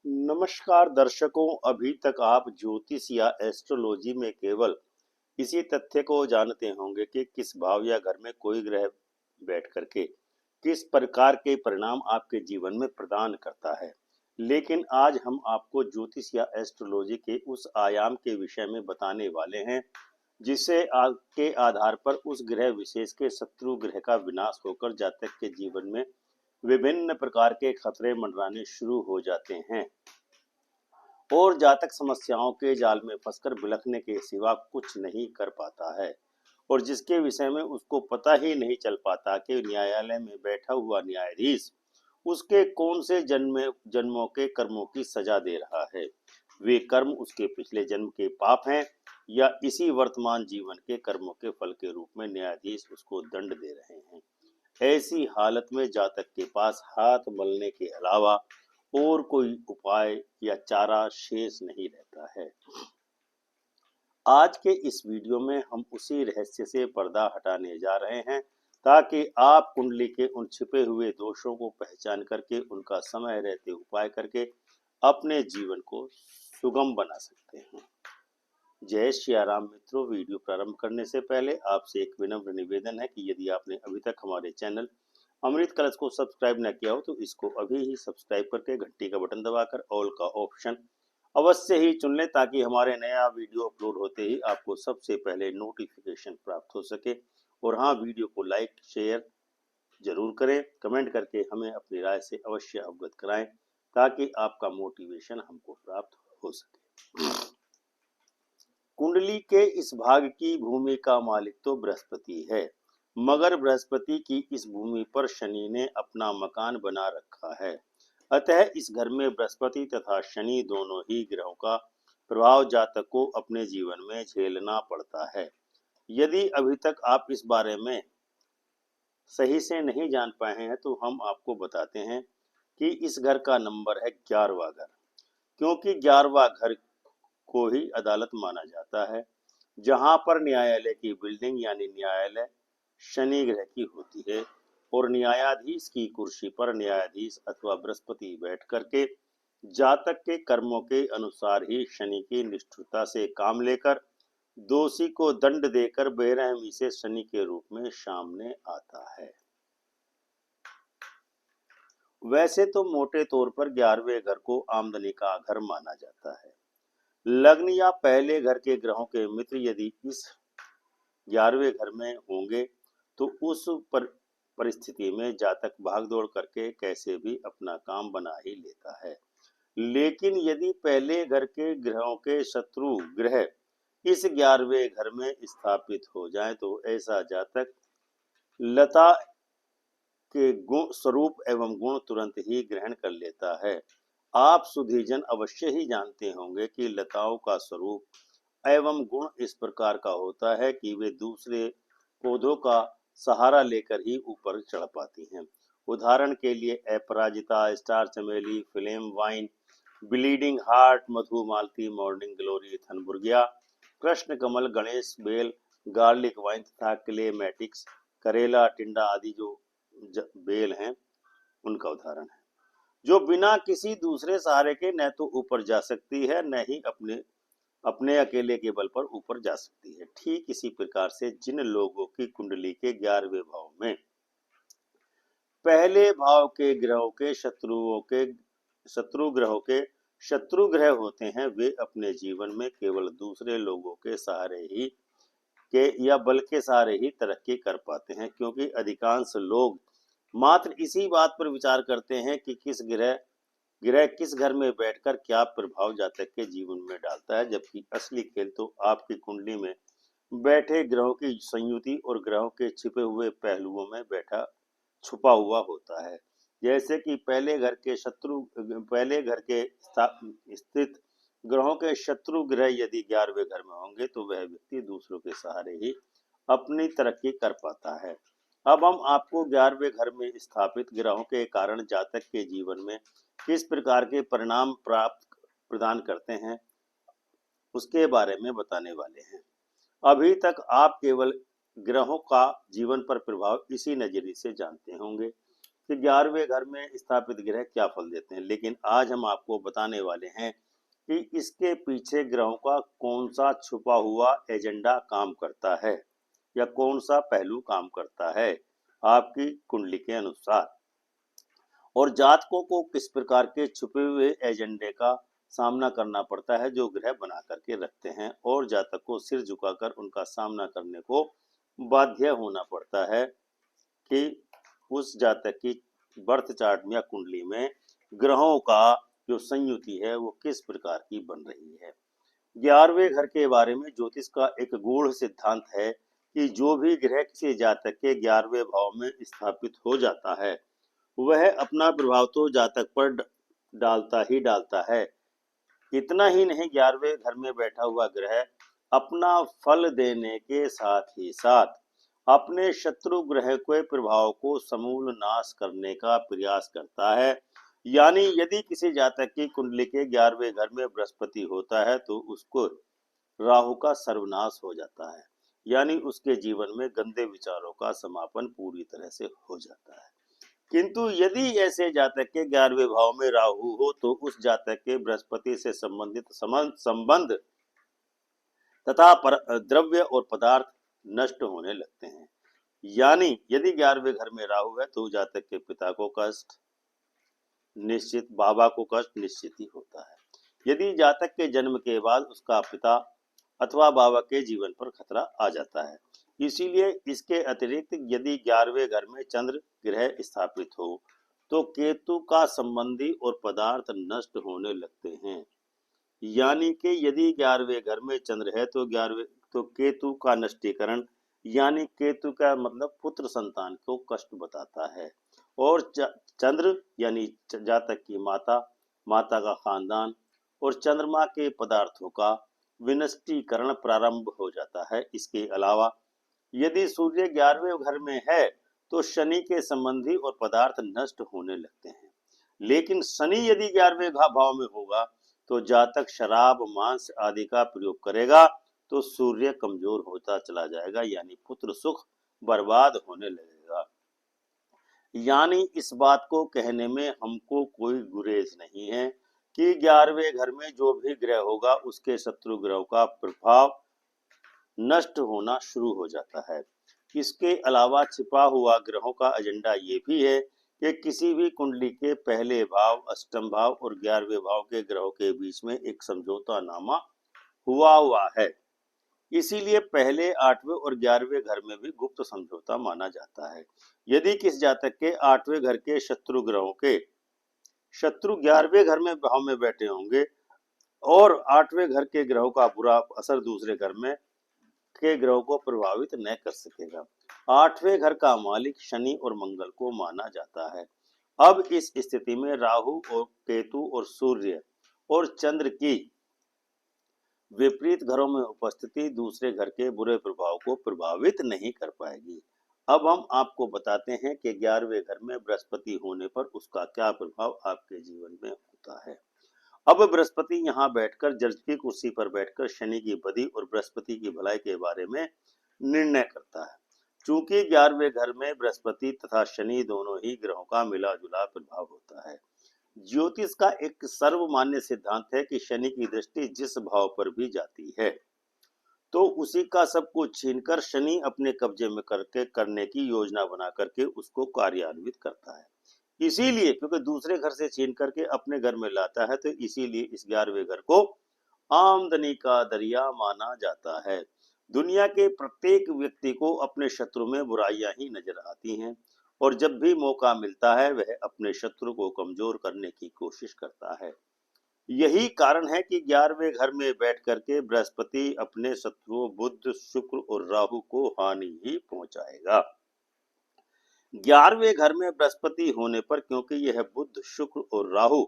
नमस्कार दर्शकों, अभी तक आप ज्योतिष या एस्ट्रोलॉजी में केवल इसी तथ्य को जानते होंगे कि किस भाव या घर में कोई ग्रह बैठ करके किस प्रकार के परिणाम आपके जीवन में प्रदान करता है। लेकिन आज हम आपको ज्योतिष या एस्ट्रोलॉजी के उस आयाम के विषय में बताने वाले हैं जिसे के आधार पर उस ग्रह विशेष के शत्रु ग्रह का विनाश होकर जातक के जीवन में विभिन्न प्रकार के खतरे मंडराने शुरू हो जाते हैं और जातक समस्याओं के जाल में फंसकर बिलखने के सिवा कुछ नहीं कर पाता है और जिसके विषय में उसको पता ही नहीं चल पाता कि न्यायालय में बैठा हुआ न्यायाधीश उसके कौन से जन्मों के कर्मों की सजा दे रहा है। वे कर्म उसके पिछले जन्म के पाप हैं या इसी वर्तमान जीवन के कर्मों के फल के रूप में न्यायाधीश उसको दंड दे रहे हैं। ऐसी हालत में जातक के पास हाथ मलने के अलावा और कोई उपाय या चारा शेष नहीं रहता है। आज के इस वीडियो में हम उसी रहस्य से पर्दा हटाने जा रहे हैं ताकि आप कुंडली के उन छिपे हुए दोषों को पहचान करके उनका समय रहते उपाय करके अपने जीवन को सुगम बना सकते हैं। जय श्री राम मित्रों, वीडियो प्रारंभ करने से पहले आपसे एक विनम्र निवेदन है कि यदि आपने अभी तक हमारे चैनल अमृत कलश को सब्सक्राइब न किया हो तो इसको अभी ही सब्सक्राइब करके घंटी का बटन दबाकर ऑल का ऑप्शन अवश्य ही चुन लें ताकि हमारे नया वीडियो अपलोड होते ही आपको सबसे पहले नोटिफिकेशन प्राप्त हो सके। और हाँ, वीडियो को लाइक शेयर जरूर करें, कमेंट करके हमें अपनी राय से अवश्य अवगत कराएं ताकि आपका मोटिवेशन हमको प्राप्त हो सके। कुंडली के इस भाग की भूमि का मालिक तो बृहस्पति है, मगर बृहस्पति की इस भूमि पर शनि ने अपना मकान बना रखा है। अतः इस घर में बृहस्पति तथा शनि दोनों ही ग्रहों का प्रभाव जातक को अपने जीवन में झेलना पड़ता है। यदि अभी तक आप इस बारे में सही से नहीं जान पाए हैं तो हम आपको बताते हैं कि इस घर का नंबर है 11वां घर, क्योंकि 11वां घर को ही अदालत माना जाता है, जहां पर न्यायालय की बिल्डिंग यानी न्यायालय शनि ग्रह की होती है और न्यायाधीश की कुर्सी पर न्यायाधीश अथवा बृहस्पति बैठ करके जातक के कर्मों के अनुसार ही शनि की निष्ठुरता से काम लेकर दोषी को दंड देकर बेरहमी से शनि के रूप में सामने आता है। वैसे तो मोटे तौर पर 11वें घर को आमदनी का घर माना जाता है। लग्न या पहले घर के ग्रहों के मित्र यदि इस 11वें घर में होंगे तो उस परिस्थिति में जातक भागदौड़ करके कैसे भी अपना काम बना ही लेता है। लेकिन यदि पहले घर के ग्रहों के शत्रु ग्रह इस 11वें घर में स्थापित हो जाए तो ऐसा जातक लता के गुण स्वरूप एवं गुण तुरंत ही ग्रहण कर लेता है। आप सुधीजन अवश्य ही जानते होंगे कि लताओं का स्वरूप एवं गुण इस प्रकार का होता है कि वे दूसरे पौधों का सहारा लेकर ही ऊपर चढ़ पाती हैं। उदाहरण के लिए अपराजिता, स्टार चमेली, फ्लेम वाइन, ब्लीडिंग हार्ट, मधुमालती, मॉर्निंग ग्लोरी, थनबुर्गिया, कृष्ण कमल, गणेश बेल, गार्लिक वाइन तथा क्लेमेटिक्स, करेला, टिंडा आदि जो बेल हैं उनका उदाहरण है, जो बिना किसी दूसरे सहारे के न तो ऊपर जा सकती है न ही अपने अकेले के बल पर ऊपर जा सकती है। ठीक इसी प्रकार से जिन लोगों की कुंडली के 11वें भाव में पहले भाव के ग्रहों के शत्रु ग्रह होते हैं, वे अपने जीवन में केवल दूसरे लोगों के सहारे ही के या बल के सहारे ही तरक्की कर पाते हैं, क्योंकि अधिकांश लोग मात्र इसी बात पर विचार करते हैं कि ग्रह किस घर में बैठकर क्या प्रभाव जातक के जीवन में डालता है, जबकि असली खेल तो आपकी कुंडली में बैठे ग्रहों की संयुति और ग्रहों के छिपे हुए पहलुओं में छुपा हुआ होता है। जैसे कि पहले घर के स्थित ग्रहों के शत्रु ग्रह यदि 11वें घर में होंगे तो वह व्यक्ति दूसरों के सहारे ही अपनी तरक्की कर पाता है। अब हम आपको 11वें घर में स्थापित ग्रहों के कारण जातक के जीवन में किस प्रकार के परिणाम प्रदान करते हैं उसके बारे में बताने वाले हैं। अभी तक आप केवल ग्रहों का जीवन पर प्रभाव इसी नजरिए से जानते होंगे, कि 11वें घर में स्थापित ग्रह क्या फल देते हैं, लेकिन आज हम आपको बताने वाले हैं कि इसके पीछे ग्रहों का कौन सा छुपा हुआ एजेंडा काम करता है या कौन सा पहलू काम करता है आपकी कुंडली के अनुसार, और जातकों को किस प्रकार के छुपे हुए एजेंडे का सामना करना पड़ता है जो ग्रह बना करके रखते हैं, और जातक को सिर झुकाकर उनका सामना करने को बाध्य होना पड़ता है कि उस जातक की बर्थ चार्ट या कुंडली में ग्रहों का जो संयुति है वो किस प्रकार की बन रही है। 11वें घर के बारे में ज्योतिष का एक गूढ़ सिद्धांत है कि जो भी ग्रह किसी जातक के 11वें भाव में स्थापित हो जाता है वह अपना प्रभाव तो जातक पर डालता ही डालता है। इतना ही नहीं, 11वें घर में बैठा हुआ ग्रह अपना फल देने के साथ ही साथ अपने शत्रु ग्रह के प्रभाव को समूल नाश करने का प्रयास करता है। यानी यदि किसी जातक की कुंडली के 11वें घर में बृहस्पति होता है तो उसको राहु का सर्वनाश हो जाता है, यानी उसके जीवन में गंदे विचारों का समापन पूरी तरह से हो जाता है। किंतु यदि ऐसे जातक के 11वें भाव में राहु हो तो उस जातक के बृहस्पति से संबंधित संबंध तथा द्रव्य और पदार्थ नष्ट होने लगते हैं। यानी यदि 11वें घर में राहु है तो जातक के पिता को कष्ट निश्चित, बाबा को कष्ट निश्चित ही होता है। यदि जातक के जन्म के बाद उसका पिता अथवा बाबा के जीवन पर खतरा आ जाता है। इसीलिए इसके अतिरिक्त यदि 11वें घर में चंद्र ग्रह स्थापित हो तो केतु का संबंधी और पदार्थ नष्ट होने लगते हैं। यानी कि यदि 11वें घर में चंद्र है तो 11वें तो केतु का नष्टीकरण, यानी केतु का मतलब पुत्र संतान को कष्ट बताता है, और चंद्र यानी जातक की माता, माता का खानदान और चंद्रमा के पदार्थों का विनष्टीकरण प्रारंभ हो जाता है। इसके अलावा यदि सूर्य 11वें घर में है तो शनि के संबंधी और पदार्थ नष्ट होने लगते हैं। लेकिन शनि यदि 11वें भाव में होगा तो जातक शराब, मांस आदि का प्रयोग करेगा तो सूर्य कमजोर होता चला जाएगा, यानी पुत्र सुख बर्बाद होने लगेगा। यानी इस बात को कहने में हमको कोई गुरेज नहीं है कि 11वें घर में जो भी ग्रह होगा उसके शत्रु ग्रहों का प्रभाव नष्ट होना शुरू हो जाता है। इसके अलावा छिपा हुआ ग्रहों का एजेंडा ये भी है कि किसी भी कुंडली के पहले भाव, अष्टम भाव और 11वें भाव के ग्रहों के बीच में एक समझौता नामा हुआ है। इसीलिए पहले 8वें और 11वें घर में भी गुप्त समझौता माना जाता है। यदि किस जातक के 8वें घर के शत्रु ग्रहों के शत्रु 11वें घर में भाव में बैठे होंगे और 8वें घर के ग्रहों का बुरा असर दूसरे घर में के ग्रहों को प्रभावित न कर सकेगा। 8वें घर का मालिक शनि और मंगल को माना जाता है। अब इस स्थिति में राहु और केतु और सूर्य और चंद्र की विपरीत घरों में उपस्थिति दूसरे घर के बुरे प्रभाव को प्रभावित नहीं कर पाएगी। अब हम आपको बताते हैं कि 11वें घर में बृहस्पति होने पर उसका क्या प्रभाव आपके जीवन में होता है। अब बृहस्पति यहाँ बैठकर जज की कुर्सी पर बैठकर शनि की बदी और बृहस्पति की भलाई के बारे में निर्णय करता है। चूंकि 11वें घर में बृहस्पति तथा शनि दोनों ही ग्रहों का मिला जुला प्रभाव होता है। ज्योतिष का एक सर्वमान्य सिद्धांत है कि शनि की दृष्टि जिस भाव पर भी जाती है तो उसी का सब कुछ छीनकर शनि अपने कब्जे में करने की योजना बना करके उसको कार्यान्वित करता है। इसीलिए क्योंकि दूसरे घर से छीन करके अपने घर में लाता है तो इसीलिए इस 11वें घर को आमदनी का दरिया माना जाता है। दुनिया के प्रत्येक व्यक्ति को अपने शत्रु में बुराइयां ही नजर आती हैं और जब भी मौका मिलता है वह अपने शत्रु को कमजोर करने की कोशिश करता है। यही कारण है कि 11वें घर में बैठ करके बृहस्पति अपने शत्रुओं बुध, शुक्र और राहु को हानि ही पहुंचाएगा। 11वें घर में बृहस्पति होने पर क्योंकि यह बुध, शुक्र और राहु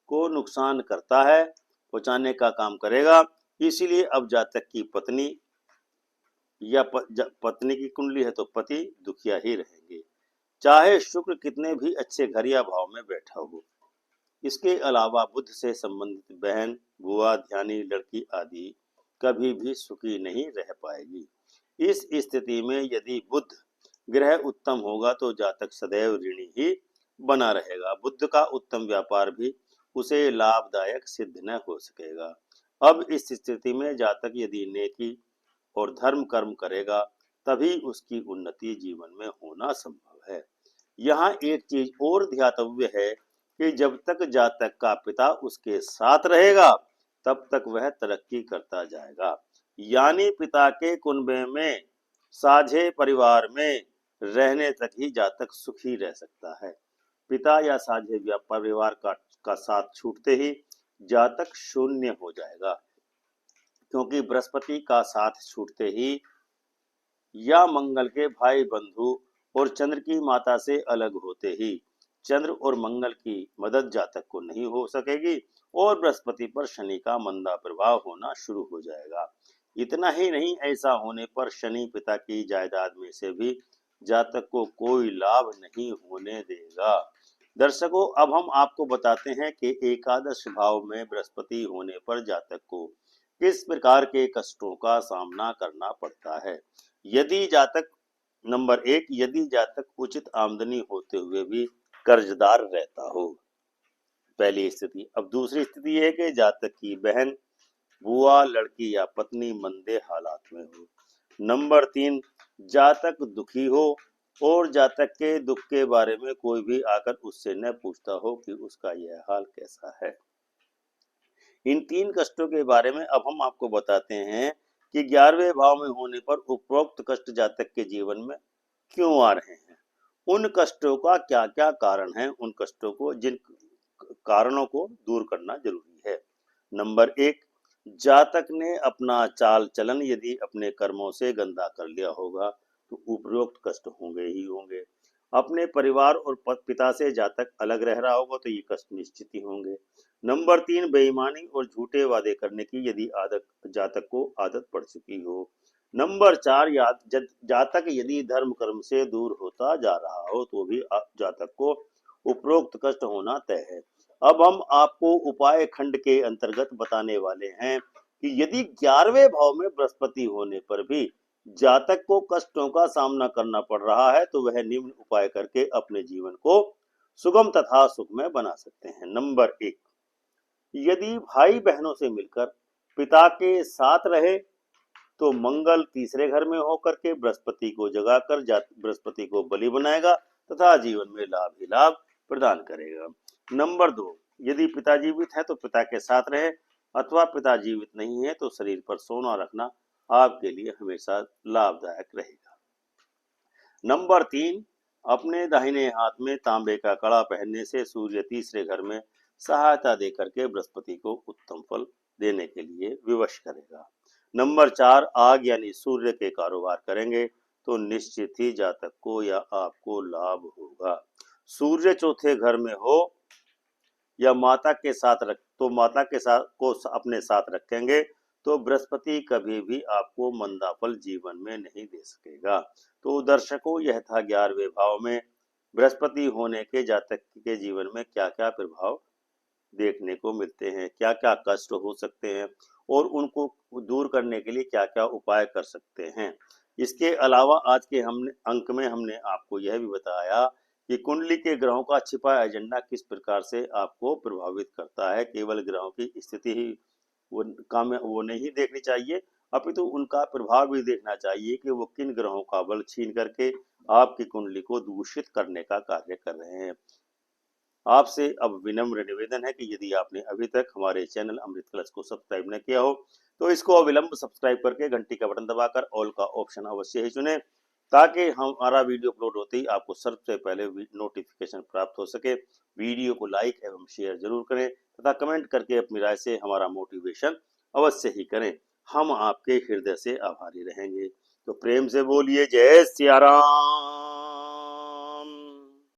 को नुकसान करता है, पहुंचाने का काम करेगा, इसीलिए अब जातक की पत्नी या पत्नी की कुंडली है तो पति दुखिया ही रहेंगे, चाहे शुक्र कितने भी अच्छे घर या भाव में बैठा हो। इसके अलावा बुध से संबंधित बहन, बुआ, ध्यानी लड़की आदि कभी भी सुखी नहीं रह पाएगी। इस स्थिति में यदि बुध ग्रह उत्तम होगा तो जातक सदैव ऋणी ही बना रहेगा। बुध का उत्तम व्यापार भी उसे लाभदायक सिद्ध न हो सकेगा। अब इस स्थिति में जातक यदि नेकी और धर्म कर्म करेगा तभी उसकी उन्नति जीवन में होना संभव है। यहाँ एक चीज और ध्यातव्य है कि जब तक जातक का पिता उसके साथ रहेगा तब तक वह तरक्की करता जाएगा। यानी पिता के कुनबे में, साझे परिवार में रहने तक ही जातक सुखी रह सकता है। पिता या साझे परिवार का साथ छूटते ही जातक शून्य हो जाएगा, क्योंकि बृहस्पति का साथ छूटते ही या मंगल के भाई बंधु और चंद्र की माता से अलग होते ही चंद्र और मंगल की मदद जातक को नहीं हो सकेगी और बृहस्पति पर शनि का मंदा प्रभाव होना शुरू हो जाएगा। इतना ही नहीं, ऐसा होने पर शनि पिता की जायदाद में से भी जातक को कोई लाभ नहीं होने देगा। दर्शकों, अब हम आपको बताते हैं कि एकादश भाव में बृहस्पति होने पर जातक को किस प्रकार के कष्टों का सामना करना पड़ता है। यदि जातक नंबर 1, यदि जातक उचित आमदनी होते हुए भी कर्जदार रहता हो, पहली स्थिति। अब दूसरी स्थिति यह है कि जातक की बहन, बुआ, लड़की या पत्नी मंदे हालात में हो। नंबर 3, जातक दुखी हो और जातक के दुख के बारे में कोई भी आकर उससे न पूछता हो कि उसका यह हाल कैसा है। इन 3 कष्टों के बारे में अब हम आपको बताते हैं कि 11वें भाव में होने पर उपरोक्त कष्ट जातक के जीवन में क्यों आ रहे हैं, उन कष्टों का क्या क्या कारण है, उन कष्टों को, जिन कारणों को दूर करना जरूरी है। नंबर 1, जातक ने अपना चाल चलन यदि अपने कर्मों से गंदा कर लिया होगा तो उपरोक्त कष्ट होंगे ही होंगे। अपने परिवार और पिता से जातक अलग रह रहा होगा तो ये कष्ट निश्चित ही होंगे। नंबर 3, बेईमानी और झूठे वादे करने की यदि जातक को आदत पड़ चुकी हो। नंबर 4, जातक यदि धर्म कर्म से दूर होता जा रहा हो तो भी जातक को उपरोक्त कष्ट होना तय है। अब हम आपको उपाय खंड के अंतर्गत बताने वाले हैं कि यदि 11वें भाव में बृहस्पति होने पर भी जातक को कष्टों का सामना करना पड़ रहा है तो वह निम्न उपाय करके अपने जीवन को सुगम तथा सुखमय बना सकते हैं। नंबर 1, यदि भाई बहनों से मिलकर पिता के साथ रहे तो मंगल तीसरे घर में होकर के बृहस्पति को जगाकर बृहस्पति को बलि बनाएगा तथा जीवन में लाभ ही लाभ प्रदान करेगा। नंबर 2, यदि पिता जीवित है तो पिता के साथ रहे अथवा पिता जीवित नहीं है तो शरीर पर सोना रखना आपके लिए हमेशा लाभदायक रहेगा। नंबर 3, अपने दाहिने हाथ में तांबे का कड़ा पहनने से सूर्य तीसरे घर में सहायता देकर के बृहस्पति को उत्तम फल देने के लिए विवश करेगा। नंबर 4, आग यानी सूर्य के कारोबार करेंगे तो निश्चित ही जातक को या आपको लाभ होगा। सूर्य चौथे घर में हो या माता के साथ अपने साथ रखेंगे तो बृहस्पति कभी भी आपको मंदा फल जीवन में नहीं दे सकेगा। तो दर्शकों, यह था 11वें भाव में बृहस्पति होने के जातक के जीवन में क्या क्या प्रभाव देखने को मिलते हैं, क्या क्या कष्ट हो सकते हैं और उनको दूर करने के लिए क्या क्या उपाय कर सकते हैं। इसके अलावा आज के अंक में हमने आपको यह भी बताया कि कुंडली के ग्रहों का छिपा एजेंडा किस प्रकार से आपको प्रभावित करता है। केवल ग्रहों की स्थिति ही वो नहीं देखनी चाहिए, अपितु उनका प्रभाव भी देखना चाहिए कि वो किन ग्रहों का बल छीन करके आपकी कुंडली को दूषित करने का कार्य कर रहे हैं। आपसे अब विनम्र निवेदन है कि यदि आपने अभी तक हमारे चैनल अमृत कलश को सब्सक्राइब न किया हो तो इसको अविलंब सब्सक्राइब करके घंटी का बटन दबाकर ऑल का ऑप्शन अवश्य ही चुनें, ताकि हमारा वीडियो अपलोड होते ही आपको सबसे पहले नोटिफिकेशन प्राप्त हो सके। वीडियो को लाइक एवं शेयर जरूर करें तथा कमेंट करके अपनी राय से हमारा मोटिवेशन अवश्य ही करें। हम आपके हृदय से आभारी रहेंगे। तो प्रेम से बोलिए जय सिया राम।